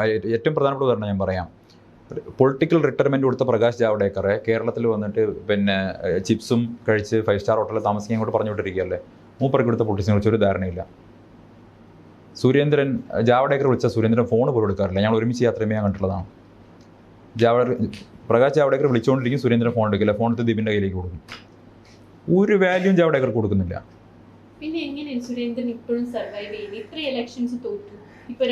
ഏറ്റവും പ്രധാനപ്പെട്ട കാരണം ഞാൻ പറയാം. പൊളിറ്റിക്കൽ റിട്ടയർമെൻറ്റ് കൊടുത്ത പ്രകാശ് ജാവ്ഡേക്കറെ കേരളത്തിൽ വന്നിട്ട് ചിപ്സും കഴിച്ച് 5 സ്റ്റാർ ഹോട്ടലിൽ താമസിക്കാൻ ഇങ്ങോട്ട് പറഞ്ഞു വിട്ടിരിക്കുകയല്ലേ. മൂപ്പർക്ക് കൊടുത്ത പൊളിറ്റിക്സിനെ കുറിച്ച് ഒരു ധാരണയില്ല. ജാവ്ഡേക്കർ വിളിച്ച സുരേന്ദ്രൻ ഫോൺ പോലും എടുക്കാറില്ല. ഞങ്ങൾ ഒരുമിച്ച് യാത്ര ചെയ്യാൻ കണ്ടിട്ടുള്ളതാണ്. പ്രകാശ് ജാവ്ഡേക്കർ വിളിച്ചുകൊണ്ടിരിക്കും, സുരേന്ദ്രൻ ഫോൺ എടുക്കില്ല. ഫോൺ എടുത്ത് ദീപിൻ്റെ കയ്യിലേക്ക് കൊടുക്കും. ഒരു വാല്യൂം ജാവ്ഡേക്കർ കൊടുക്കുന്നില്ല. പിന്നെ എങ്ങനെയാണ് സുരേന്ദ്രൻ ഇപ്പോഴും സർവൈവ് ചെയ്യുന്നത്? ഇത്രയും ഇലക്ഷൻസ് തോറ്റു, ഇപ്പൊ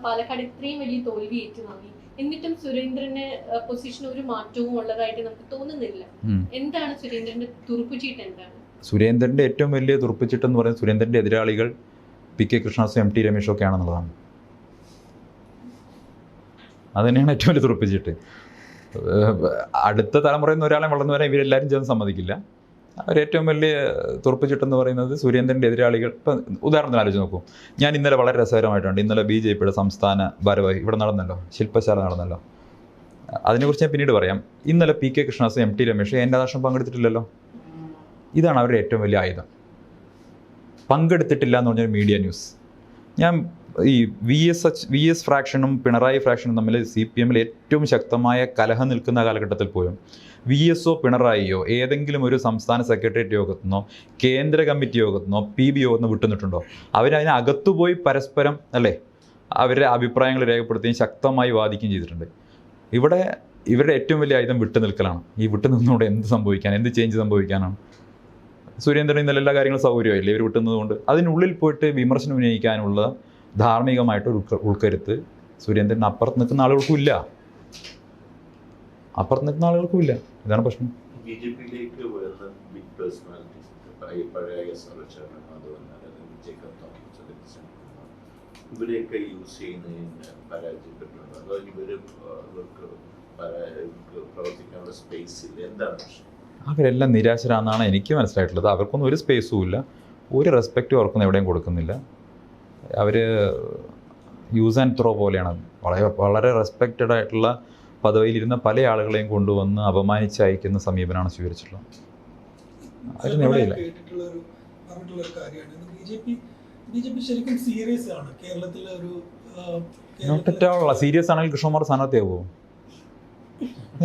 പാലക്കാട് ഇത്രയും വലിയ തോൽവി ഏറ്റുവാങ്ങി, എന്നിട്ടും സുരേന്ദ്രന്റെ പൊസിഷൻ ഒരു മാറ്റവും ഉള്ളതായിട്ട് നമുക്ക് തോന്നുന്നില്ല. എന്താണ് സുരേന്ദ്രന്റെ തുറുപ്പുചീട്ട്? എന്താണ് സുരേന്ദ്രന്റെ ഏറ്റവും വലിയ തുറുപ്പുചീട്ട് എന്ന് പറയുന്നത് സുരേന്ദ്രന്റെ എതിരാളികൾ പി കെ കൃഷ്ണദാസും എം ടി രമേശും ഒക്കെ ആണെന്നുള്ളതാണ്. അത് തന്നെയാണ് ഏറ്റവും വലിയ തുറുപ്പുചീട്ട്. അടുത്ത തലമുറയിൽ നിന്ന് ഒരാളെ വളർന്നു വരാൻ ഇവരെല്ലാവരും ചേർന്ന് സമ്മതിക്കില്ല. അവരേറ്റവും വലിയ തുറപ്പുചിട്ടെന്ന് പറയുന്നത് സുരേന്ദ്രൻ്റെ എതിരാളികൾ. ഇപ്പം ഉദാഹരണത്തിന് ആലോചിച്ച് നോക്കൂ. ഞാൻ ഇന്നലെ വളരെ രസകരമായിട്ടുണ്ട്, ഇന്നലെ BJP സംസ്ഥാന ഭാരവാഹി ഇവിടെ നടന്നല്ലോ, ശില്പശാല നടന്നല്ലോ. അതിനെക്കുറിച്ച് ഞാൻ പിന്നീട് പറയാം. ഇന്നലെ പി കെ കൃഷ്ണദാസും എം ടി രമേശും എൻ്റെ രാഷ്ട്രം പങ്കെടുത്തിട്ടില്ലല്ലോ. ഇതാണ് അവരുടെ ഏറ്റവും വലിയ ആയുധം. പങ്കെടുത്തിട്ടില്ല എന്ന് പറഞ്ഞൊരു മീഡിയ ന്യൂസ്. ഞാൻ ഈ വി എസ് ഫ്രാക്ഷനും പിണറായി ഫ്രാക്ഷനും തമ്മിൽ CPM ഏറ്റവും ശക്തമായ കലഹം നിൽക്കുന്ന കാലഘട്ടത്തിൽ പോലും VS പിണറായിയോ ഏതെങ്കിലും ഒരു സംസ്ഥാന സെക്രട്ടേറിയറ്റ് യോഗത്തിനോ കേന്ദ്ര കമ്മിറ്റി യോഗത്തിനോ PB യോഗത്തിനോ വിട്ടുനിന്നിട്ടുണ്ടോ? അവരതിനകത്തുപോയി പരസ്പരം അവരുടെ അഭിപ്രായങ്ങൾ രേഖപ്പെടുത്തുകയും ശക്തമായി വാദിക്കുകയും ചെയ്തിട്ടുണ്ട്. ഇവരുടെ ഏറ്റവും വലിയ ആയുധം വിട്ടുനിൽക്കലാണ്. ഈ വിട്ടുനിന്നുകൊണ്ട് എന്ത് സംഭവിക്കാൻ, എന്ത് ചേഞ്ച് സംഭവിക്കാനാണ്? സുരേന്ദ്രൻ ഇന്നലെ എല്ലാ കാര്യങ്ങളും സൗകര്യമായില്ലേ ഇവർ വിട്ടുന്നതുകൊണ്ട്? അതിനുള്ളിൽ പോയിട്ട് വിമർശനം ഉന്നയിക്കാനുള്ള ധാർമ്മികമായിട്ടൊരു ഉൾക്കരുത്ത് സുരേന്ദ്രൻ അപ്പുറത്ത് നിൽക്കുന്ന ആളുകൾക്കും ഇല്ല. ഇതാണ് പ്രശ്നം. BJP-യിലേക്ക് വരുന്ന ബിഗ് പേഴ്സണാലിറ്റീസ്, പഴയ ഇവരെയൊക്കെ യൂസ് ചെയ്യുന്നതിന് പരാജയപ്പെട്ടിട്ടുണ്ട്. അതോ ഇവർക്ക് പ്രവർത്തിക്കാനുള്ള സ്പേസ് ഇല്ല? എന്താണ് പ്രശ്നം? അവരെല്ലാം നിരാശരാണെന്നാണ് എനിക്ക് മനസ്സിലായിട്ടുള്ളത്. അവർക്കൊന്നും ഒരു സ്പേസും ഇല്ല, ഒരു റെസ്പെക്റ്റും അവർക്കൊന്നും എവിടെയും കൊടുക്കുന്നില്ല. അവർ യൂസ് ആൻഡ് ത്രോ പോലെയാണ്. വളരെ റെസ്പെക്റ്റഡ് ആയിട്ടുള്ള പദവിയിലിരുന്ന പല ആളുകളെയും കൊണ്ടുവന്ന് അപമാനിച്ച് അയക്കുന്ന സമീപനമാണ് സ്വീകരിച്ചിട്ടുള്ളത്. അതിന് എവിടെയില്ല. സീരിയസ് ആണെങ്കിൽ കൃഷ്ണകുമാർ സ്ഥാനാർത്ഥിയാകുമോ?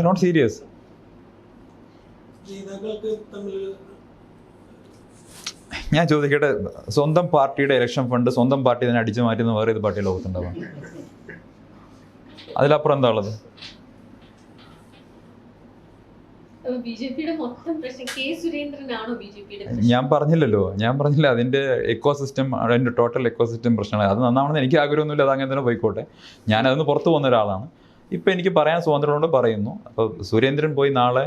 Not serious. ഞാൻ ചോദിക്കട്ടെ, സ്വന്തം പാർട്ടിയുടെ ഇലക്ഷൻ ഫണ്ട് സ്വന്തം പാർട്ടി തന്നെ അടിച്ചു മാറ്റുന്ന വേറെ ഏത് പാർട്ടി ലോകത്തുണ്ടാവാം? അതിലപ്പുറം എന്താ ഉള്ളത്? ഞാൻ പറഞ്ഞില്ല അതിൻ്റെ എക്കോസിസ്റ്റം, അതിൻ്റെ ടോട്ടൽ എക്കോസിസ്റ്റം പ്രശ്നമാണ്. അത് നന്നാവണമെന്ന് എനിക്ക് ആഗ്രഹമൊന്നുമില്ല. അത് അങ്ങനെ തന്നെ പോയിക്കോട്ടെ. ഞാനതിന് പുറത്ത് പോകുന്ന ഒരാളാണ്. ഇപ്പം എനിക്ക് പറയാൻ സ്വാതന്ത്ര്യമുണ്ട്, പറയുന്നു. അപ്പോൾ സുരേന്ദ്രൻ പോയി നാളെ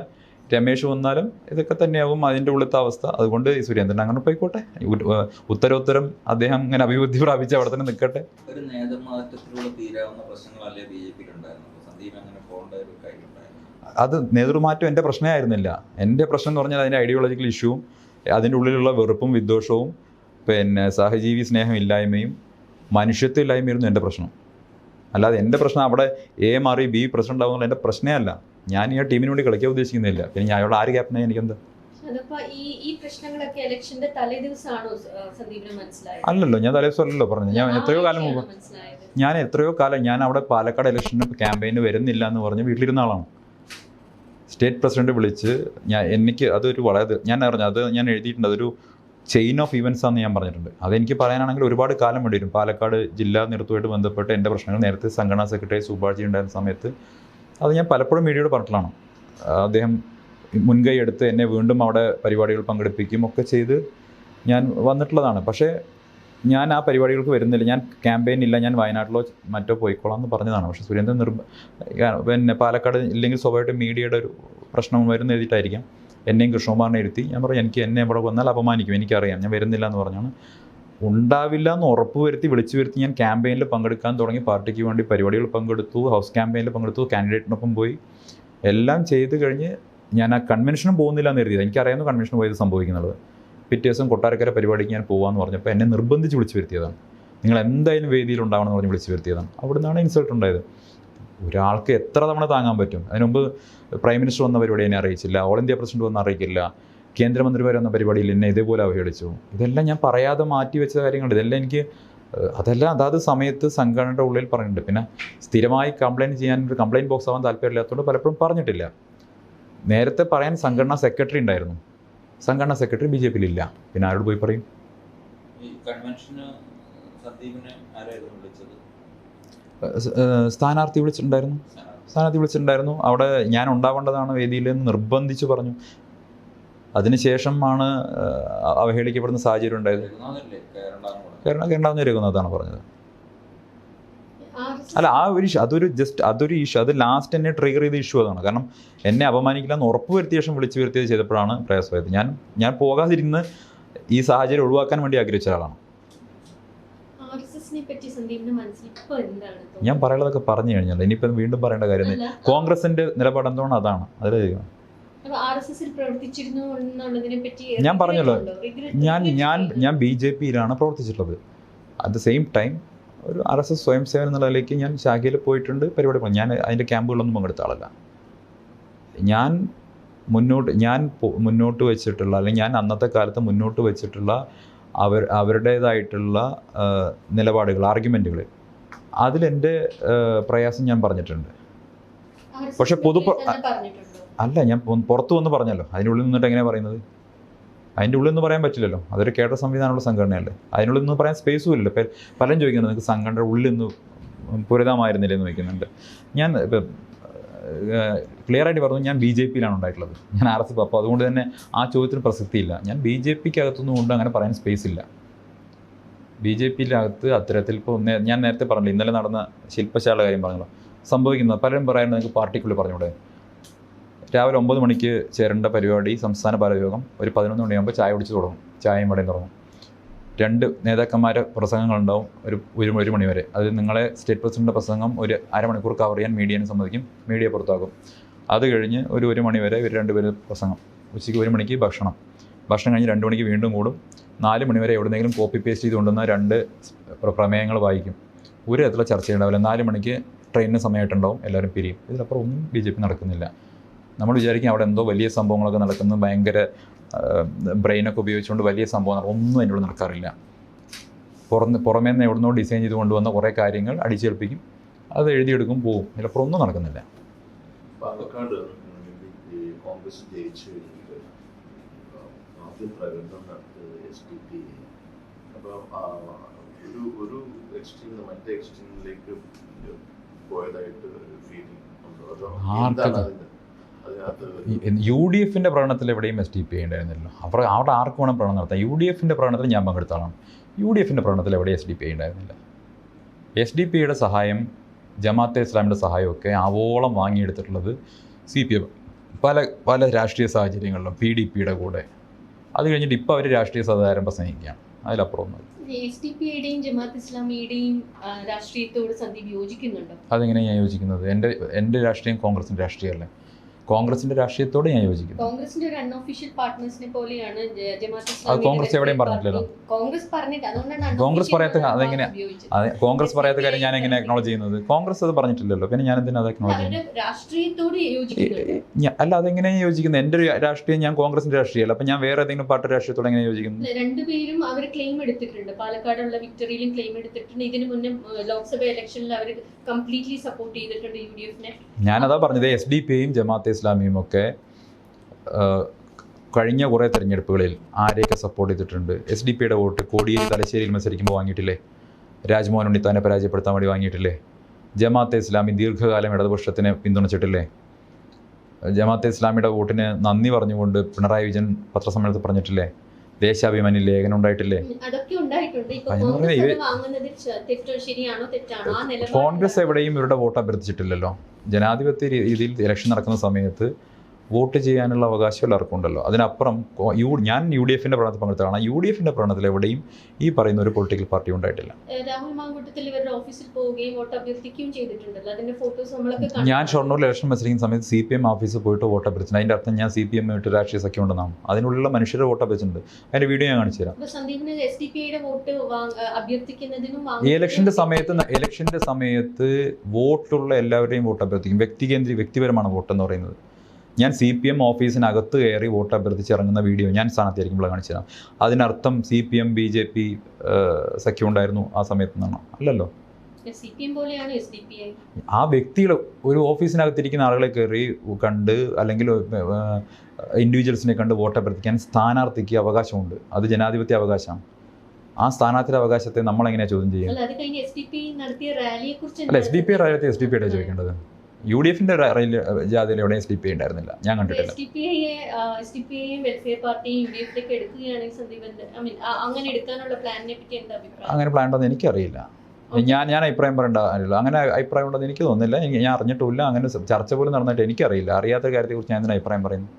രമേശ് വന്നാലും ഇതൊക്കെ തന്നെയാവും അതിൻ്റെ ഉള്ളിലത്തെ അവസ്ഥ. അതുകൊണ്ട് ഈ സുരേന്ദ്രൻ അങ്ങനെ പോയിക്കോട്ടെ. ഉത്തരോത്തരം അദ്ദേഹം ഇങ്ങനെ അഭിവൃദ്ധി പ്രാപിച്ച് അവിടെ തന്നെ നിൽക്കട്ടെ. ഒരു നേതൃമാറ്റത്തിലൂടെ തീരാവുന്ന പ്രശ്നങ്ങളല്ലേ BJP-യിലുണ്ടായിരുന്നത്? സന്ദീപ് അങ്ങനെ പോകേണ്ട ഒരു കാര്യമുണ്ടായിരുന്നു? അത് നേതൃമാറ്റം എൻ്റെ പ്രശ്നമായിരുന്നില്ല. എൻ്റെ പ്രശ്നം എന്ന് പറഞ്ഞാൽ അതിൻ്റെ ഐഡിയോളജിക്കൽ ഇഷ്യൂവും അതിൻ്റെ ഉള്ളിലുള്ള വെറുപ്പും വിദ്വേഷവും സഹജീവി സ്നേഹമില്ലായ്മയും മനുഷ്യത്വമില്ലായ്മയായിരുന്നു എൻ്റെ പ്രശ്നം. അല്ലാതെ എൻ്റെ പ്രശ്നം അവിടെ A മാറി B പ്രസിഡന്റ് ആവുന്നുള്ള എൻ്റെ പ്രശ്നമേ അല്ല. ഞാൻ ഈ ടീമിന് വേണ്ടി കളിക്കാൻ ഉദ്ദേശിക്കുന്നില്ല. പിന്നെ ഞാൻ അയാളുടെ ആര് ക്യാപ്റ്റനായി എനിക്കെന്താ? അല്ലല്ലോ, ഞാൻ തലേദിവസം അല്ലല്ലോ പറഞ്ഞു. ഞാൻ എത്രയോ കാലം ഞാൻ അവിടെ പാലക്കാട് ഇലക്ഷന് ക്യാമ്പയിന് വരുന്നില്ല എന്ന് പറഞ്ഞ് വീട്ടിലിരുന്ന ആളാണ്. സ്റ്റേറ്റ് പ്രസിഡന്റ് വിളിച്ച് എനിക്ക് അതൊരു വളരെ ഞാൻ എഴുതിയിട്ടുണ്ട്. അതൊരു ചെയിൻ ഓഫ് ഇവൻസ് ആണെന്ന് ഞാൻ പറഞ്ഞിട്ടുണ്ട്. അതെനിക്ക് പറയാനാണെങ്കിൽ ഒരുപാട് കാലം വേണ്ടി വരും. പാലക്കാട് ജില്ലാ നേതൃത്വമായിട്ട് ബന്ധപ്പെട്ട് എൻ്റെ പ്രശ്നങ്ങൾ നേരത്തെ സംഘടനാ സെക്രട്ടറി സുഭാഷി ഉണ്ടായിരുന്ന സമയത്ത് അത് ഞാൻ പലപ്പോഴും മീഡിയയോട് പറഞ്ഞിട്ടുള്ളതാണ്. അദ്ദേഹം മുൻകൈ എടുത്ത് എന്നെ വീണ്ടും അവിടെ പരിപാടികൾ പങ്കെടുപ്പിക്കുകയും ഒക്കെ ചെയ്ത് ഞാൻ വന്നിട്ടുള്ളതാണ്. പക്ഷേ ഞാൻ ആ പരിപാടികൾക്ക് വരുന്നില്ല, ഞാൻ ക്യാമ്പയിനില്ല, ഞാൻ വയനാട്ടിലോ മറ്റോ പോയിക്കോളാം എന്ന് പറഞ്ഞതാണ്. പക്ഷേ സുരേന്ദ്രൻ പാലക്കാട് ഇല്ലെങ്കിൽ സ്വാഭാവികമായിട്ട് മീഡിയയുടെ ഒരു പ്രശ്നം വരുന്ന എഴുതിയിട്ടായിരിക്കാം എന്നെയും കൃഷ്ണകുമാറിനെ ഇരുത്തി. ഞാൻ പറഞ്ഞു എന്നെ ഇവിടെ വന്നാൽ അപമാനിക്കും, എനിക്കറിയാം, ഞാൻ വരുന്നില്ല എന്ന് പറഞ്ഞാണ്. ഉണ്ടാവില്ല എന്ന് ഉറപ്പ് വിളിച്ചു വരുത്തി ഞാൻ ക്യാമ്പയിനിൽ പങ്കെടുക്കാൻ തുടങ്ങി. പാർട്ടിക്ക് വേണ്ടി പരിപാടികൾ പങ്കെടുത്തു, ഹൗസ് ക്യാമ്പയിനിൽ പങ്കെടുത്തു, കാൻഡിഡേറ്റിനൊപ്പം പോയി, എല്ലാം ചെയ്ത് കഴിഞ്ഞ് ഞാൻ ആ കൺവെൻഷനും പോകുന്നില്ല എന്ന് കരുതിയത്. എനിക്കറിയാവുന്ന കൺവെൻഷൻ പോയത് സംഭവിക്കുന്നത്. പിറ്റേ ദിവസം കൊട്ടാരക്കര പരിപാടിക്ക് ഞാൻ പോകാമെന്ന് പറഞ്ഞപ്പോൾ എന്നെ നിർബന്ധിച്ച് വിളിച്ചു വരുത്തിയതാണ്. നിങ്ങൾ എന്തായാലും വേദിയിൽ ഉണ്ടാവണമെന്ന് പറഞ്ഞ് വിളിച്ചു വരുത്തിയതാണ്. അവിടെ നിന്നാണ് ഇൻസൾട്ട് ഉണ്ടായത്. ഒരാൾക്ക് എത്ര തവണ താങ്ങാൻ പറ്റും? അതിന് മുമ്പ് പ്രൈം മിനിസ്റ്റർ വന്ന പരിപാടി എന്നെ അറിയിച്ചില്ല, ഓൾ ഇന്ത്യ പ്രസിഡന്റ് വന്ന് അറിയിക്കില്ല, കേന്ദ്രമന്ത്രിമാർ വന്ന പരിപാടിയിൽ എന്നെ ഇതേപോലെ അവഹേളിച്ചു. ഇതെല്ലാം ഞാൻ പറയാതെ മാറ്റി വെച്ച കാര്യങ്ങൾ. ഇതെല്ലാം എനിക്ക് അതെല്ലാം അതാത് സമയത്ത് സംഘടനയുടെ ഉള്ളിൽ പറഞ്ഞിട്ടുണ്ട്. പിന്നെ സ്ഥിരമായി കംപ്ലയിൻറ്റ് ചെയ്യാൻ ഒരു കംപ്ലയിൻറ്റ് ബോക്സ് ആവാൻ താല്പര്യമില്ലാത്തതുകൊണ്ട് പലപ്പോഴും പറഞ്ഞിട്ടില്ല. നേരത്തെ പറയാൻ സംഘടനാ സെക്രട്ടറി ഉണ്ടായിരുന്നു. സംഘടനാ സെക്രട്ടറി BJP-യിൽ ഇല്ല. പിന്നെ ആരോട് പോയി പറയും? ഈ കൺവെൻഷന് സന്ദീപിനെ ആരായിരുന്നു വിളിച്ചത്? സ്ഥാനാർത്ഥി വിളിച്ചിട്ടുണ്ടായിരുന്നു. അവിടെ ഞാൻ ഉണ്ടാവേണ്ടതാണ് വേദിയിൽ എന്ന് നിർബന്ധിച്ച് പറഞ്ഞു. അതിനുശേഷമാണ് അവഹേളിക്കപ്പെടുന്ന സാഹചര്യം ഉണ്ടായത്. കേരളാവുന്ന രഘുനാഥാണ് പറഞ്ഞത്. അല്ല, ആ ഒരു ഇഷ്യൂ അതൊരു ഇഷ്യൂ, അത് ലാസ്റ്റ് എന്നെ ട്രിഗർ ചെയ്ത ഇഷ്യൂ അതാണ്. കാരണം എന്നെ അപമാനിക്കില്ലെന്ന് ഉറപ്പ് വരുത്തിയ ശേഷം വിളിച്ചു വരുത്തിയത് ചെയ്തപ്പോഴാണ് പ്രയാസമായത്. ഞാൻ പോകാതിരുന്ന് ഈ സാഹചര്യം ഒഴിവാക്കാൻ വേണ്ടി ആഗ്രഹിച്ച ആളാണ്. ഞാൻ പറയുന്നതൊക്കെ പറഞ്ഞു കഴിഞ്ഞാൽ ഇനിയിപ്പം വീണ്ടും പറയേണ്ട കാര്യം കോൺഗ്രസിന്റെ നിലപാട് എന്താണ്, അതാണ് അതിൽ ഞാൻ പറഞ്ഞല്ലോ. ഞാൻ BJP-യിലാണ് പ്രവർത്തിച്ചിട്ടുള്ളത്. അറ്റ് ദ സെയിം ടൈം ഒരു RSS സ്വയം സേവന നിലയിലേക്ക് ഞാൻ ശാഖയിൽ പോയിട്ടുണ്ട്, പരിപാടി ഞാൻ അതിൻ്റെ ക്യാമ്പുകളൊന്നും പങ്കെടുത്ത ആളല്ല. ഞാൻ മുന്നോട്ട് വെച്ചിട്ടുള്ള, അല്ലെങ്കിൽ ഞാൻ അന്നത്തെ കാലത്ത് മുന്നോട്ട് വെച്ചിട്ടുള്ള അവരുടേതായിട്ടുള്ള നിലപാടുകൾ, ആർഗ്യുമെൻറ്റുകൾ, അതിലെൻ്റെ പ്രയാസം ഞാൻ പറഞ്ഞിട്ടുണ്ട്. പക്ഷെ അല്ല, ഞാൻ പുറത്തു വന്ന് പറഞ്ഞല്ലോ. അതിനുള്ളിൽ നിന്നിട്ട് എങ്ങനെയാണ് പറയുന്നത്? അതിൻ്റെ ഉള്ളിൽ നിന്ന് പറയാൻ പറ്റില്ലല്ലോ. അതൊരു കേഡർ സംവിധാനമുള്ള സംഘടനയല്ലേ. അതിനുള്ളിൽ നിന്ന് പറയാൻ സ്പേസും ഇല്ലല്ലോ. പലരും ചോദിക്കുന്നത് നിങ്ങൾക്ക് സംഘടനയുടെ ഉള്ളിൽ നിന്ന് പൂരിതമായിരുന്നില്ലേ എന്ന് ചോദിക്കുന്നുണ്ട്. ഞാൻ ക്ലിയറായിട്ട് പറഞ്ഞു, ഞാൻ BJP-യിലാണ് ഉണ്ടായിട്ടുള്ളത്. ഞാൻ RSS. അപ്പോൾ അതുകൊണ്ട് തന്നെ ആ ചോദ്യത്തിന് പ്രസക്തിയില്ല. ഞാൻ BJP-ക്കകത്തുനിന്ന് കൊണ്ട് അങ്ങനെ പറയാൻ സ്പേസ് ഇല്ല. BJP-യിലകത്ത് അത്തരത്തിൽ ഇപ്പോൾ ഞാൻ നേരത്തെ പറഞ്ഞില്ല, ഇന്നലെ നടന്ന ശില്പശാല കാര്യം പറഞ്ഞല്ലോ. സംഭവിക്കുന്നത് പലരും പറയാനുണ്ട് നിങ്ങൾക്ക് പാർട്ടിക്കുള്ളിൽ പറഞ്ഞൂടെ. രാവിലെ 9 മണിക്ക് ചേരേണ്ട പരിപാടി സംസ്ഥാന ബാലയോഗം ഒരു 11 മണിയാകുമ്പോൾ ചായ കുടിച്ച് തുടങ്ങും. ചായയും വടയും തുടങ്ങും. 2 നേതാക്കന്മാരെ പ്രസംഗങ്ങളുണ്ടാവും ഒരു മണി വരെ. അത് നിങ്ങളെ സ്റ്റേറ്റ് പ്രസിഡന്റിൻ്റെ പ്രസംഗം ഒരു അരമണിക്കൂർ കവർ ചെയ്യാൻ മീഡിയനെ സമ്മതിക്കും, മീഡിയ പുറത്താക്കും. അത് കഴിഞ്ഞ് ഒരു മണി വരെ ഇവർ 2 പേര് പ്രസംഗം. ഉച്ചയ്ക്ക് 1 മണിക്ക് ഭക്ഷണം കഴിഞ്ഞ് 2 മണിക്ക് വീണ്ടും കൂടും. 4 മണി വരെ എവിടെയെങ്കിലും കോപ്പി പേസ്റ്റ് ചെയ്ത് കൊണ്ടുവന്ന 2 പ്രമേയങ്ങൾ വായിക്കും. ഒരു തരത്തിലുള്ള ചർച്ചയുണ്ടാവില്ല. 4 മണിക്ക് ട്രെയിനിന് സമയമായിട്ടുണ്ടാവും, എല്ലാവരും പിരിയും. ഇതിലപ്പുറം ഒന്നും BJP നടക്കുന്നില്ല. നമ്മൾ വിചാരിക്കും അവിടെ എന്തോ വലിയ സംഭവങ്ങളൊക്കെ നടക്കുന്നു, ഭയങ്കര ബ്രെയിനൊക്കെ ഉപയോഗിച്ചുകൊണ്ട് വലിയ സംഭവം, ഒന്നും അതിൻ്റെ ഉള്ളിൽ നടക്കാറില്ല. പുറമേ നിന്ന് എവിടുന്നോ ഡിസൈൻ ചെയ്ത് കൊണ്ടുവന്ന കുറേ കാര്യങ്ങൾ അടിച്ചേൽപ്പിക്കും, അത് എഴുതിയെടുക്കും, പോവും. ഇതിലപ്പുറം ഒന്നും നടക്കുന്നില്ല. പാലക്കാട് കോൺഗ്രസ് ജയിച്ചു കഴിഞ്ഞിട്ട് ആദ്യം പ്രകടനം നടത്തിയത് SDP. അപ്പോൾ ഒരു എക്സ്ട്രീമിൽ മറ്റേ എക്സ്ട്രീമിലേക്ക് പോയതായിട്ട് ഒരു ഫീലിംഗ് ഉണ്ടോ? UDF-ന്റെ പ്രകടനത്തിൽ എവിടെയും SDP ഉണ്ടായിരുന്നില്ല. അവിടെ ആർക്ക് വേണം പ്രകടനം നടത്താം. UDF-ന്റെ പ്രകടനത്തിൽ ഞാൻ പങ്കെടുത്ത ആളാണ്. UDF-ന്റെ പ്രകടനത്തിൽ എവിടെയും SDP ഉണ്ടായിരുന്നില്ല. SDP-യുടെ സഹായം, ജമാഅത്തെ ഇസ്ലാമിൻ്റെ സഹായമൊക്കെ ആവോളം വാങ്ങിയെടുത്തിട്ടുള്ളത് CPM പല രാഷ്ട്രീയ സാഹചര്യങ്ങളിലും PDP-യുടെ കൂടെ. അത് കഴിഞ്ഞിട്ട് ഇപ്പോൾ അവർ രാഷ്ട്രീയ സഹകാരം പ്രസംഗിക്കുകയാണ്. അതിലപ്പുറം ഒന്നും. SDP-യുടെയും ജമാഅത്ത് ഇസ്ലാമിയുടെയും രാഷ്ട്രീയത്തോട് സന്ദീപ് യോജിക്കുന്നുണ്ടോ? അതെങ്ങനെയാണ് ഞാൻ യോജിക്കുന്നത്? എൻ്റെ രാഷ്ട്രീയം കോൺഗ്രസിൻ്റെ രാഷ്ട്രീയമല്ലേ. കോൺഗ്രസിന്റെ രാഷ്ട്രീയത്തോട് ഞാൻ യോജിക്കുന്നു. കോൺഗ്രസിന്റെ ഒരു അൺഒഫീഷ്യൽ പാർട്ട്നേഴ്സിനെ പോലെയാണ് ജമാഅത്ത് ഇസ്ലാമി. അത് കോൺഗ്രസ് എവിടെയും പറഞ്ഞിട്ടില്ലല്ലോ. കോൺഗ്രസ് പറയാത്ത അതെങ്ങനെ കോൺഗ്രസ് പറയാത്ത കാര്യം ഞാൻ എങ്ങനെ അക്നോളജ് ചെയ്യുന്നത്? കോൺഗ്രസ് അത് പറഞ്ഞിട്ടില്ലല്ലോ, പിന്നെ ഞാൻ എന്തിനാ അത് അക്നോളജ് ചെയ്യുന്നത്? രാഷ്ട്രീയത്തോട് യോജിക്കുന്നു. അല്ല, അതെങ്ങനെയാണ് യോജിക്കുന്നത്? എൻ്റെ ഒരു രാഷ്ട്രീയം, ഞാൻ കോൺഗ്രസിന്റെ രാഷ്ട്രീയമല്ല. അപ്പൊ ഞാൻ വേറെ ഏതെങ്കിലും പാർട്ടി രാഷ്ട്രീയത്തോട് എങ്ങനെ യോജിക്കുന്നു? രണ്ടുപേരും അവർ ക്ലെയിം എടുത്തിട്ടുണ്ട്. പാലക്കാടുള്ള വിക്ടറിയിലും ക്ലെയിം എടുത്തിട്ടുണ്ട്. ഇതിനു മുന്നേ ലോക്സഭ ഇലക്ഷനിൽ അവർ കംപ്ലീറ്റ്ലി സപ്പോർട്ട് ചെയ്തിട്ടുണ്ട് UDF-നെ. ഞാനതാ പറഞ്ഞത്. SDP-യും ജമാഅത്തെ ഇസ്ലാമിയും ഒക്കെ കഴിഞ്ഞ കുറേ തെരഞ്ഞെടുപ്പുകളിൽ ആരെയൊക്കെ സപ്പോർട്ട് ചെയ്തിട്ടുണ്ട്? SDP-യുടെ വോട്ട് കോടിയേരി തലശ്ശേരിയിൽ മത്സരിക്കുമ്പോൾ വാങ്ങിയിട്ടില്ലേ? രാജ്മോഹൻ ഉണ്ണിത്താനെ പരാജയപ്പെടുത്താൻ വേണ്ടി വാങ്ങിയിട്ടില്ലേ? ജമാഅത്തെ ഇസ്ലാമി ദീർഘകാലം ഇടതുപക്ഷത്തിനെ പിന്തുണച്ചിട്ടില്ലേ? ജമാഅത്തെ ഇസ്ലാമിയുടെ വോട്ടിന് നന്ദി പറഞ്ഞുകൊണ്ട് പിണറായി വിജയൻ പത്രസമ്മേളനത്തിൽ പറഞ്ഞിട്ടില്ലേ? ദേശാഭിമാനി ലേഖനം ഉണ്ടായിട്ടില്ലേ? കോൺഗ്രസ് എവിടെയും ഇവരുടെ വോട്ട് അഭ്യർത്ഥിച്ചിട്ടില്ലല്ലോ. ജനാധിപത്യ രീതിയിൽ ഇലക്ഷൻ നടക്കുന്ന സമയത്ത് വോട്ട് ചെയ്യാനുള്ള അവകാശം എല്ലാവർക്കും ഉണ്ടല്ലോ. അതിനപ്പുറം ഞാൻ UDF-ന്റെ പ്രകടനത്തിൽ പങ്കെടുത്തതാണ്. UDF-ന്റെ പ്രകടനത്തിൽ എവിടെയും ഈ പറയുന്ന ഒരു പൊളിറ്റിക്കൽ പാർട്ടി ഉണ്ടായിട്ടില്ല. രാഹുൽ മാങ്കൂട്ടത്തിൽ ഇവരുടെ ഓഫീസിൽ പോവുകയും വോട്ട് അഭ്യർത്ഥിക്കുകയും ചെയ്തിട്ടുണ്ടല്ലോ. അതിന്റെ ഫോട്ടോസ് നമ്മളൊക്കെ ഞാൻ ഷൊർണൂർ ഇലക്ഷൻ മത്സരിക്കുന്ന സമയത്ത് CPM ഓഫീസിൽ പോയിട്ട് വോട്ട് അഭ്യർത്ഥിച്ചു. അതിന്റെ അർത്ഥം ഞാൻ CPM ആയിട്ട് രാഷ്ട്രീയ സഖ്യം ഉണ്ടെന്നാണ്. അതിനുള്ള മനുഷ്യരുടെ വോട്ട് അഭ്യർത്ഥിച്ചിട്ടുണ്ട്. അതിന്റെ വീഡിയോ ഞാൻ കാണിച്ചു തരാം. ഈ ഇലക്ഷന്റെ സമയത്ത് വോട്ടുള്ള എല്ലാവരുടെയും വോട്ട് അഭ്യർത്ഥിക്കും. വ്യക്തിപരമാണ് വോട്ട് എന്ന് പറയുന്നത്. ഞാൻ CPM ഓഫീസിനകത്ത് കയറി വോട്ട് അഭ്യർത്ഥിച്ച് ഇറങ്ങുന്ന വീഡിയോ ഞാൻ സ്ഥാനത്തായിരിക്കുമ്പോൾ കാണിച്ചു തരാം. അതിനർത്ഥം CPM BJP സഖ്യം ഉണ്ടായിരുന്നു ആ സമയത്ത് നിന്നാണ്? അല്ലല്ലോ. CPM പോലെയാണ് SDPI. ആ വ്യക്തികൾ ഒരു ഓഫീസിനകത്തിരിക്കുന്ന ആളുകളെ കയറി കണ്ട് അല്ലെങ്കിൽ ഇൻഡിവിജ്വൽസിനെ കണ്ട് വോട്ട് അഭ്യർത്ഥിക്കാൻ സ്ഥാനാർത്ഥിക്ക് അവകാശമുണ്ട്. അത് ജനാധിപത്യ അവകാശമാണ്. ആ സ്ഥാനാർത്ഥിയുടെ അവകാശത്തെ നമ്മളെങ്ങനെയാണ് ചോദ്യം ചെയ്യുക? അല്ല, അത് കഴിഞ്ഞ് SDPI നടത്തിയ റാലിയെ കുറിച്ച് അല്ല, SDPI റാലിയത്തെ SDPI ചോദിക്കേണ്ടത്. UDFന്റെ ജാഥയിൽ എവിടെ SDPI ഉണ്ടായിരുന്നില്ല, ഞാൻ കണ്ടിട്ടില്ല. SDPIയും വെൽഫെയർ പാർട്ടിയും UDFിലേക്ക് എടുക്കുകയാണെങ്കിൽ സന്ദീപന്റെ അങ്ങനെ എടുക്കാനുള്ള പ്ലാനിനെ പറ്റി എന്താ അഭിപ്രായം? അങ്ങനെ പ്ലാൻ ഉണ്ടെന്ന് എനിക്കറിയില്ല. ഞാൻ അഭിപ്രായം പറയേണ്ടതില്ല. അങ്ങനെ അഭിപ്രായം ഉണ്ടെന്ന് എനിക്ക് തോന്നുന്നില്ല. ഞാൻ അറിഞ്ഞിട്ടുമില്ല. അങ്ങനെ ചർച്ച പോലും നടന്നിട്ട് എനിക്കറിയില്ല. അറിയാത്ത കാര്യത്തെക്കുറിച്ച് ഞാൻ എന്തിനാ അഭിപ്രായം പറയുന്നു?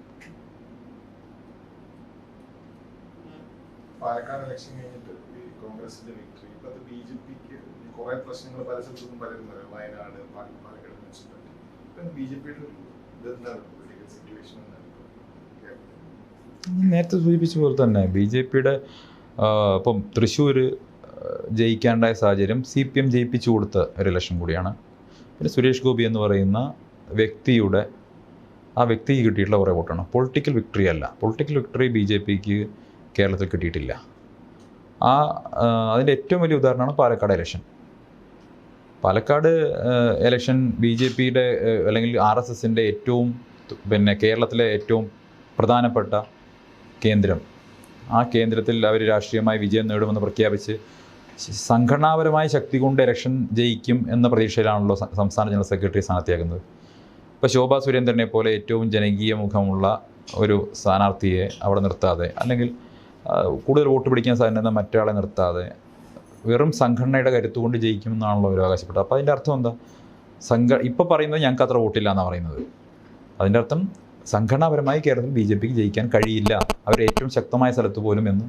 പാലക്കാട് ഇലക്ഷൻ കഴിഞ്ഞിട്ട് ഈ കോൺഗ്രസിന്റെ വിക്ടറി ഇപ്പോഴത്തെ BJPക്ക് കുറെ പ്രശ്നങ്ങൾ പല സ്ഥലത്തും പലരും പറയും. വയനാട്, പാലക്കാട് മുനിസിപ്പാലിറ്റി. BJPയുടെ ഒരു ഇതെന്താണ് പൊളിറ്റിക്കൽ സിറ്റുവേഷൻ എന്താണ്? നേരത്തെ സൂചിപ്പിച്ച പോലെ തന്നെ BJPയുടെ ഇപ്പം തൃശ്ശൂർ ജയിക്കാണ്ടായ സാഹചര്യം CPM ജയിപ്പിച്ചു കൊടുത്ത ഒരു ഇലക്ഷൻ കൂടിയാണ്. പിന്നെ സുരേഷ് ഗോപി എന്ന് പറയുന്ന വ്യക്തിക്ക് കിട്ടിയിട്ടുള്ള കുറേ വോട്ടാണ്. പൊളിറ്റിക്കൽ വിക്ടറി അല്ല. പൊളിറ്റിക്കൽ വിക്ടറി BJPക്ക് കേരളത്തിൽ കിട്ടിയിട്ടില്ല. അതിൻ്റെ ഏറ്റവും വലിയ ഉദാഹരണമാണ് പാലക്കാട് ഇലക്ഷൻ. പാലക്കാട് ഇലക്ഷൻ BJPയുടെ അല്ലെങ്കിൽ RSSൻ്റെ ഏറ്റവും കേരളത്തിലെ ഏറ്റവും പ്രധാനപ്പെട്ട കേന്ദ്രം. ആ കേന്ദ്രത്തിൽ അവർ രാഷ്ട്രീയമായി വിജയം നേടുമെന്ന് പ്രഖ്യാപിച്ച് സംഘടനാപരമായ ശക്തി കൊണ്ട് ഇലക്ഷൻ ജയിക്കും എന്ന പ്രതീക്ഷയിലാണല്ലോ സംസ്ഥാന ജനറൽ സെക്രട്ടറി സ്ഥാനത്തെയാക്കുന്നത്. ഇപ്പോൾ ശോഭാ സുരേന്ദ്രനെ പോലെ ഏറ്റവും ജനകീയ മുഖമുള്ള ഒരു സ്ഥാനാർത്ഥിയെ അവിടെ നിർത്താതെ, അല്ലെങ്കിൽ കൂടുതൽ വോട്ട് പിടിക്കാൻ സാധ്യത മറ്റൊരാളെ നിർത്താതെ വെറും സംഘടനയുടെ കരുത്തുകൊണ്ട് ജയിക്കുമെന്നാണല്ലോ അവർ അവകാശപ്പെട്ടത്. അപ്പോൾ അതിൻ്റെ അർത്ഥം എന്താ? ഇപ്പോൾ പറയുന്നത് ഞങ്ങൾക്ക് അത്ര വോട്ടില്ല എന്നാണ് പറയുന്നത്. അതിൻ്റെ അർത്ഥം സംഘടനാപരമായി കേരളത്തിൽ BJPക്ക് ജയിക്കാൻ കഴിയില്ല, അവർ ഏറ്റവും ശക്തമായ സ്ഥലത്ത് പോലും എന്ന്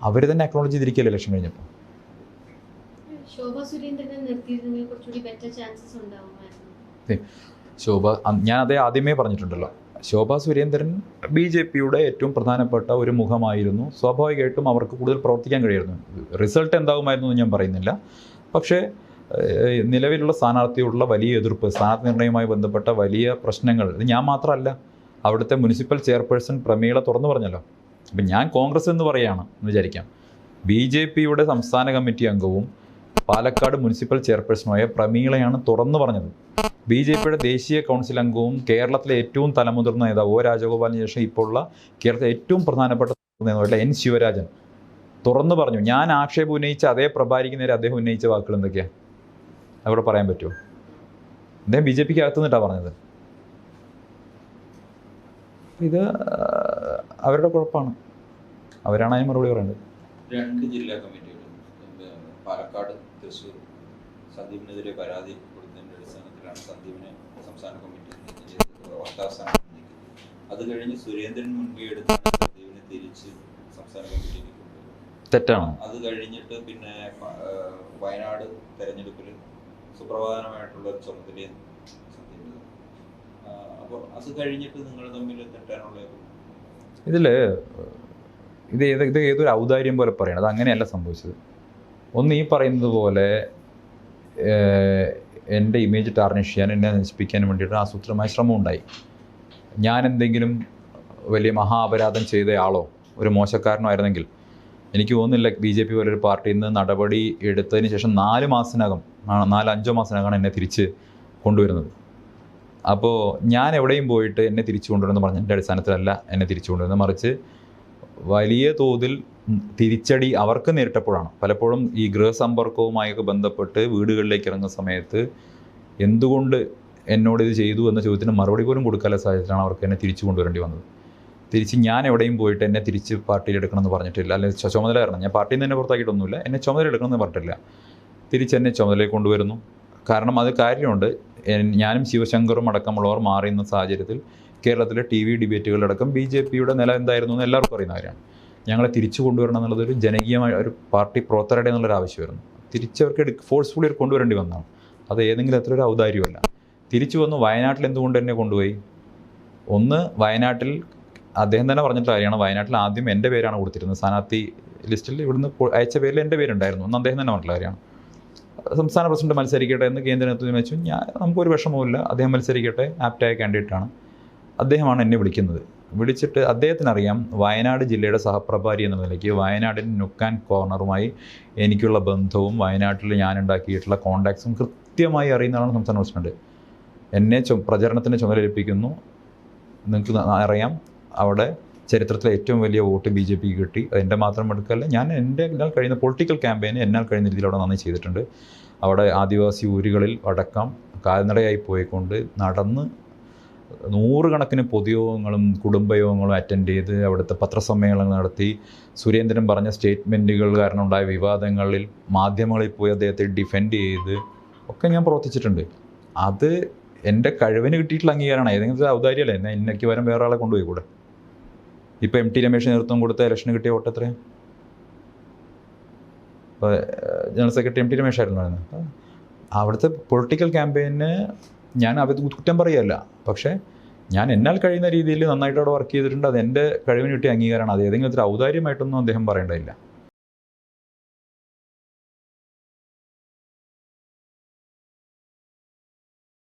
അവർ തന്നെ അക്നോളജ് ചെയ്തിരിക്കുകയല്ലേ ഇലക്ഷൻ കഴിഞ്ഞപ്പോൾ. ശോഭാ സുരേന്ദ്രനെ നിർത്തിയിരുന്നെങ്കിൽ കുറച്ചുകൂടി ബെറ്റർ ചാൻസസ് ഉണ്ടാവുമായിരുന്നു. ഞാൻ ആദ്യമേ പറഞ്ഞിട്ടുണ്ടല്ലോ, ശോഭാ സുരേന്ദ്രൻ BJPയുടെ ഏറ്റവും പ്രധാനപ്പെട്ട ഒരു മുഖമായിരുന്നു. സ്വാഭാവികമായിട്ടും അവർക്ക് കൂടുതൽ പ്രവർത്തിക്കാൻ കഴിയുമായിരുന്നു. റിസൾട്ട് എന്താകുമായിരുന്നു എന്ന് ഞാൻ പറയുന്നില്ല. പക്ഷേ നിലവിലുള്ള സ്ഥാനാർത്ഥിയോടുള്ള വലിയ എതിർപ്പ്, സ്ഥാനാർത്ഥി നിർണ്ണയവുമായി ബന്ധപ്പെട്ട വലിയ പ്രശ്നങ്ങൾ, ഇത് ഞാൻ മാത്രമല്ല, അവിടുത്തെ മുനിസിപ്പൽ ചെയർപേഴ്സൺ പ്രമീള തുറന്നു പറഞ്ഞല്ലോ. അപ്പം ഞാൻ കോൺഗ്രസ് എന്ന് പറയുകയാണ് എന്ന് വിചാരിക്കാം. BJPയുടെ സംസ്ഥാന കമ്മിറ്റി അംഗവും പാലക്കാട് മുനിസിപ്പൽ ചെയർപേഴ്സണുമായ പ്രമീളയാണ് തുറന്നു പറഞ്ഞത്. BJPയുടെ ദേശീയ കൗൺസിൽ അംഗവും കേരളത്തിലെ ഏറ്റവും തലമുതിർന്ന നേതാവ് രാജഗോപാലിന് ശേഷം ഇപ്പോൾ ഉള്ള കേരളത്തിലെ ഏറ്റവും പ്രധാനപ്പെട്ട നേതാവായിട്ടുള്ള N ശിവരാജൻ തുറന്നു പറഞ്ഞു. ഞാൻ ആക്ഷേപം ഉന്നയിച്ച അതേ പ്രഭാരിക്ക് നേരെ അദ്ദേഹം ഉന്നയിച്ച വാക്കുകൾ എന്തൊക്കെയാണ് അവിടെ പറയാൻ പറ്റുമോ? അദ്ദേഹം BJPക്ക് അകത്തു നിന്നിട്ടാണ് പറഞ്ഞത്. ഇത് അവരുടെ കുഴപ്പമാണ്. അവരാണ് അതിന് മറുപടി പറയുന്നത്. 2 ജില്ലാ കമ്മിറ്റികളും പാലക്കാട്, തൃശ്ശൂർ സന്ദീപിനെതിരെ പരാതി കൊടുത്തതിൻ്റെ അടിസ്ഥാനത്തിലാണ് സന്ദീപിനെ സംസ്ഥാന കമ്മിറ്റി വാർത്താസ്ഥാനം നീക്കുന്നത്. അത് കഴിഞ്ഞ് സുരേന്ദ്രൻ മുൻകൈ എടുത്താണ് സന്ദീപിനെ തിരിച്ച് സംസ്ഥാന കമ്മിറ്റിയിലേക്ക് കൊണ്ടുവരുന്നത്. തെറ്റാണ്. അത് കഴിഞ്ഞിട്ട് പിന്നെ വയനാട് തെരഞ്ഞെടുപ്പിൽ സുപ്രധാനമായിട്ടുള്ള ഒരു ചുമതലയും സന്ദീപിന്. അപ്പോൾ അത് കഴിഞ്ഞിട്ട് നിങ്ങൾ തമ്മിൽ തെറ്റാനുള്ള ഇത് ഏതൊരു ഔദാര്യം പോലെ പറയണം. അത് അങ്ങനെയല്ല സംഭവിച്ചത്. ഒന്ന് ഈ പറയുന്നത് പോലെ എൻ്റെ ഇമേജ് ടാർണിഷ് ചെയ്യാൻ, എന്നെ നശിപ്പിക്കാനും വേണ്ടിയിട്ട് ആസൂത്രിതമായ ശ്രമം ഉണ്ടായി. ഞാൻ എന്തെങ്കിലും വലിയ മഹാ അപരാധം ചെയ്തയാളോ ഒരു മോശക്കാരനോ ആയിരുന്നെങ്കിൽ എനിക്ക് തോന്നുന്നില്ല BJP പോലൊരു പാർട്ടിയിൽ നിന്ന് നടപടി എടുത്തതിന് ശേഷം 4-5 മാസത്തിനകമാണ് എന്നെ തിരിച്ച് കൊണ്ടുവരുന്നത്. അപ്പോൾ ഞാൻ എവിടെയും പോയിട്ട് എന്നെ തിരിച്ചു കൊണ്ടുവരുമെന്ന് പറഞ്ഞതിൻ്റെ അടിസ്ഥാനത്തിലല്ല എന്നെ തിരിച്ചു കൊണ്ടുവരുന്നത്, മറിച്ച് വലിയ തോതിൽ തിരിച്ചടി അവർക്ക് നേരിട്ടപ്പോഴാണ്. പലപ്പോഴും ഈ ഗൃഹസമ്പർക്കവുമായൊക്കെ ബന്ധപ്പെട്ട് വീടുകളിലേക്ക് ഇറങ്ങുന്ന സമയത്ത് എന്തുകൊണ്ട് എന്നോടിത് ചെയ്തു എന്ന ചോദ്യത്തിന് മറുപടി പോലും കൊടുക്കാനുള്ള സാഹചര്യത്തിലാണ് അവർക്ക് എന്നെ തിരിച്ചു കൊണ്ടുവരേണ്ടി വന്നത്. തിരിച്ച് ഞാൻ എവിടെയും പോയിട്ട് എന്നെ തിരിച്ച് പാർട്ടിയിൽ എടുക്കണമെന്ന് പറഞ്ഞിട്ടില്ല, അല്ലെങ്കിൽ ചുമതല ഇറങ്ങണം. ഞാൻ പാർട്ടിയിൽ നിന്ന് തന്നെ പുറത്താക്കിയിട്ടൊന്നുമില്ല, എന്നെ ചുമതല എടുക്കണമെന്ന് പറഞ്ഞിട്ടില്ല. തിരിച്ചെന്നെ ചുമതലയിൽ കൊണ്ടുവരുന്നു. കാരണം അത് കാര്യമുണ്ട്. ഞാനും ശിവശങ്കറും അടക്കമുള്ളവർ മാറിയുന്ന സാഹചര്യത്തിൽ കേരളത്തിലെ TV ഡിബേറ്റുകളിലടക്കം BJPയുടെ നില എന്തായിരുന്നു എന്ന് എല്ലാവർക്കും അറിയുന്ന കാര്യമാണ്. ഞങ്ങളെ തിരിച്ചു കൊണ്ടുവരണം എന്നുള്ളതൊരു ജനകീയമായ ഒരു പാർട്ടി പ്രവർത്തകരുടെ എന്നുള്ളൊരു ആവശ്യമായിരുന്നു. തിരിച്ചവർക്ക് ഫോഴ്സ്ഫുള്ളി കൊണ്ടുവരേണ്ടി വന്നതാണ്. അത് ഏതെങ്കിലും അത്ര ഒരു ഔദാര്യമല്ല. തിരിച്ചു വന്നു. വയനാട്ടിൽ എന്തുകൊണ്ട് എന്നെ കൊണ്ടുപോയി? ഒന്ന്, വയനാട്ടിൽ അദ്ദേഹം തന്നെ പറഞ്ഞിട്ട് കാര്യമാണ്, വയനാട്ടിൽ ആദ്യം എൻ്റെ പേരാണ് കൊടുത്തിരുന്നത്. സ്ഥാനാർത്ഥി ലിസ്റ്റിൽ ഇവിടുന്ന് അയച്ച പേരിൽ എൻ്റെ പേരുണ്ടായിരുന്നു എന്ന് അദ്ദേഹം തന്നെ പറഞ്ഞിട്ടുള്ള കാര്യമാണ്. സംസ്ഥാന പ്രസിഡന്റ് മത്സരിക്കട്ടെ എന്ന് കേന്ദ്ര നേതൃത്വം വെച്ചു. നമുക്കൊരു വിഷമവുമില്ല, അദ്ദേഹം മത്സരിക്കട്ടെ, ആപ്റ്റായ കാൻഡിഡേറ്റാണ്. അദ്ദേഹമാണ് എന്നെ വിളിക്കുന്നത്. വിളിച്ചിട്ട് അദ്ദേഹത്തിനറിയാം വയനാട് ജില്ലയുടെ സഹപ്രഭാരി എന്ന നിലയ്ക്ക് വയനാടിൻ്റെ നുക്ക് ആൻഡ് കോർണറുമായി എനിക്കുള്ള ബന്ധവും വയനാട്ടിൽ ഞാനുണ്ടാക്കിയിട്ടുള്ള കോണ്ടാക്ട്സും കൃത്യമായി അറിയുന്ന ആളാണ് സംസ്ഥാന പ്രസിഡന്റ്. എന്നെ പ്രചരണത്തിന് ചുമതലയേൽപ്പിക്കുന്നു. നിങ്ങൾക്ക് അറിയാം അവിടെ ചരിത്രത്തിലെ ഏറ്റവും വലിയ വോട്ട് BJP കിട്ടി. എൻ്റെ മാത്രം എടുക്കല്ല, ഞാൻ എന്നാൽ കഴിയുന്ന പൊളിറ്റിക്കൽ ക്യാമ്പയിന് എന്നാൽ കഴിയുന്ന രീതിയിൽ അവിടെ നന്നായി ചെയ്തിട്ടുണ്ട്. അവിടെ ആദിവാസി ഊരുകളിൽ അടക്കം കാൽനടയായി പോയിക്കൊണ്ട് നടന്ന് നൂറുകണക്കിന് പൊതുയോഗങ്ങളും കുടുംബയോഗങ്ങളും അറ്റൻഡ് ചെയ്ത് അവിടുത്തെ പത്രസമ്മേളനങ്ങൾ നടത്തി. സുരേന്ദ്രൻ പറഞ്ഞ സ്റ്റേറ്റ്മെൻറ്റുകൾ കാരണം ഉണ്ടായ വിവാദങ്ങളിൽ മാധ്യമങ്ങളിൽ പോയി അദ്ദേഹത്തെ ഡിഫെൻഡ് ചെയ്ത് ഒക്കെ ഞാൻ പ്രവർത്തിച്ചിട്ടുണ്ട്. അത് എൻ്റെ കഴിവിന് കിട്ടിയിട്ടുള്ള അംഗീകാരമാണ്. ഏതെങ്കിലും ഔദാര്യമല്ലേ, എന്നാൽ എനിക്ക് വരം വേറെ ആളെ കൊണ്ടുപോയി കൂടെ. ഇപ്പോൾ MT രമേശ് നേതൃത്വം കൊടുത്ത ഇലക്ഷന് കിട്ടിയ വോട്ട് എത്രയാണ്? ഇപ്പോൾ ജനറൽ സെക്രട്ടറി MT രമേശായിരുന്നു. അവിടുത്തെ പൊളിറ്റിക്കൽ ക്യാമ്പയിന് ഞാൻ അവർ കുറ്റം പറയുകയല്ല, പക്ഷേ ഞാൻ എന്നാൽ കഴിയുന്ന രീതിയിൽ നന്നായിട്ട് അവിടെ വർക്ക് ചെയ്തിട്ടുണ്ട്. അത് എൻ്റെ കഴിവിന് കിട്ടിയ അംഗീകാരമാണ്. അത് ഏതെങ്കിലും ഒരു ഔദാര്യമായിട്ടൊന്നും അദ്ദേഹം പറയേണ്ടതില്ല.